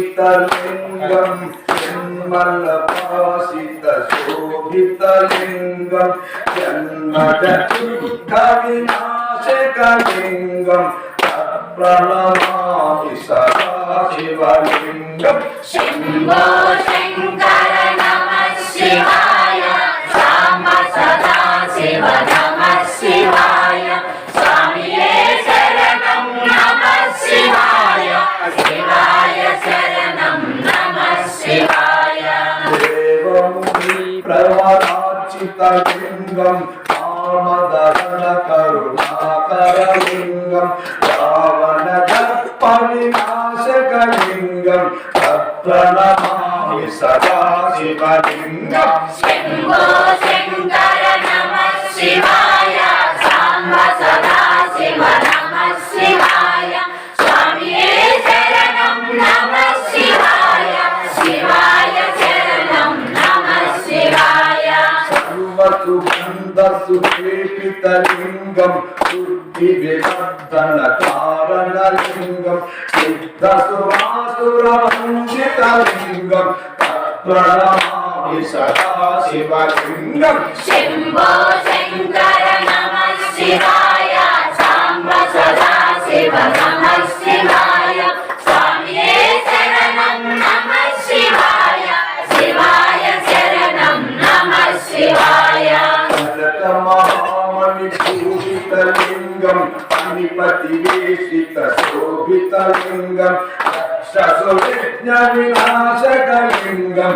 सुरार्जितलिङ्गं जन्मलपासितशोभितलिङ्गं जन्मदुःखविनाशकलिङ्गं तत्प्रणमामि सदा शिवलिङ्गं शम्भो शङ्कर नमः शिवाय साम्ब सदा शिव नमः शिवाय स्वामिये शरणं नमः शिवाय शिवाय शरणं नमः शिवाय देवमुनि प्रवरार्चितलिङ्गं कामदहनकरुणाकरलिङ्गं रावणदर्पविनाशकलिङ्गं तत्प्रणमामि सदा शिवलिङ्गं शम्भो शङ्कर नमः शिवाय साम्ब सदा शिव नमः शिवाय स्वामिये शरणं नमः शिवाय शिवाय शरणं नमः शिवाय सर्वसुगन्धसुलेपितलिङ्गं बुद्धिविवर्धनकारणलिङ्गं सिद्धसुरासुरवञ्चितलिङ्गं तत्प्रणमामि सदा शिवलिङ्गं शम्भो शङ्कर नमः शिवाय साम्ब सदा शिव नमः शिवाय स्वामिये शरणं नमः शिवाय शिवाय शरणं नमः शिवाय महामणिभूषितलिङ्गं अनिपतिवेशितशोभितलिङ्गं रक्षसुविघ्नविनाशकलिङ्गं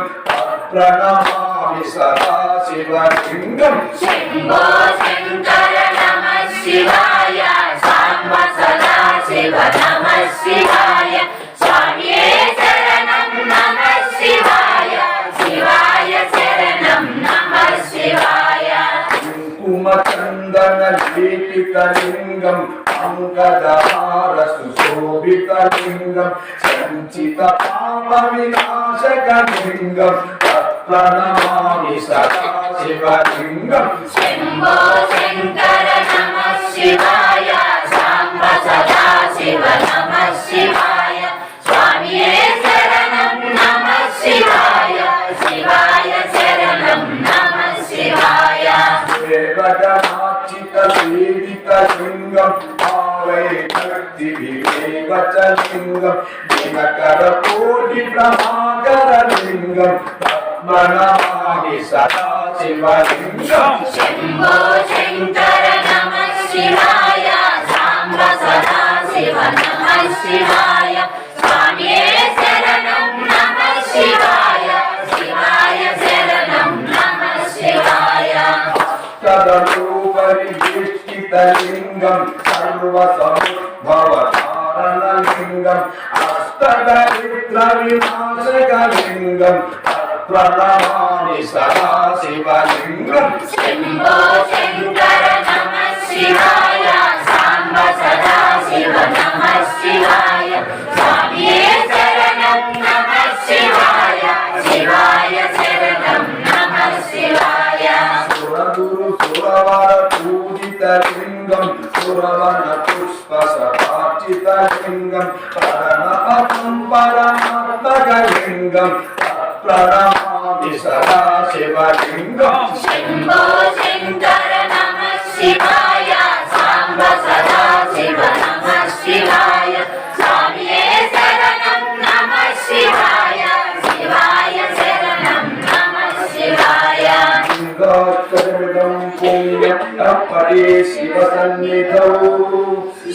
प्रणमामि सदा शिवलिङ्गं शम्भो शङ्कर नमः शिवाय साम्ब सदा शिव नमः शिवाय स्वामिये शरणं नमः शिवाय शिवाय शरणं नमः शिवाय कुङ्कुमचन्दनलेपितलिङ्गं पङ्कजहारसुशोभितलिङ्गं सञ्चितपापविनाशकलिङ्गं तत्प्रणमामि सदा शिवलिङ्गं शम्भो शङ्कर नमः शिवाय साम्ब सदा शिव नमः शिवाय स्वामिये शरणं नमः शिवाय शिवाय शरणं नमः शिवाय देवगणार्चितसेवितलिङ्गं भावये भक्तिभिरेव च लिङ्गं दिनकरकोटिप्रभाकरलिङ्गं तत्प्रणमामि सदा शिवलिङ्गं शम्भो शङ्कर नमः शिवाय साम्ब सदा शिव नमः शिवाय स्वामिये शरणं नमः शिवाय शिवाय शरणं नमः शिवाय तदरूपरिवेष्टितलिङ्गं सर्वसमुद्भवकारणलिङ्गम् अष्टदरिद्रविनाशकलिङ्गं तत्प्रणमामि सदा शिवलिङ्गं शम्भो शङ्कर नमः शिवाय साम्ब सदा शिव नमः शिवाय स्वामिये शरणं नमः शिवाय शिवाय शरणं नमः शिवाय सुरगुरु सुरवर पूजितलिङ्गं सुरवनपुष्पसभार्चितलिङ्गं परणपदं परमात्मकलिङ्गं तत्प्रणमामि सदा शिवलिङ्गं शम्भो शङ्कर नमः शिवाय साम्ब सदा शिव नमः शिवाय स्वामिये शरणं नमः शिवाय शिवाय शरणं नमः शिवाय लिङ्गात्तरमिदं पुण्यं तत्परे शिवसन्निधौ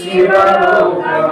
शिवलोकं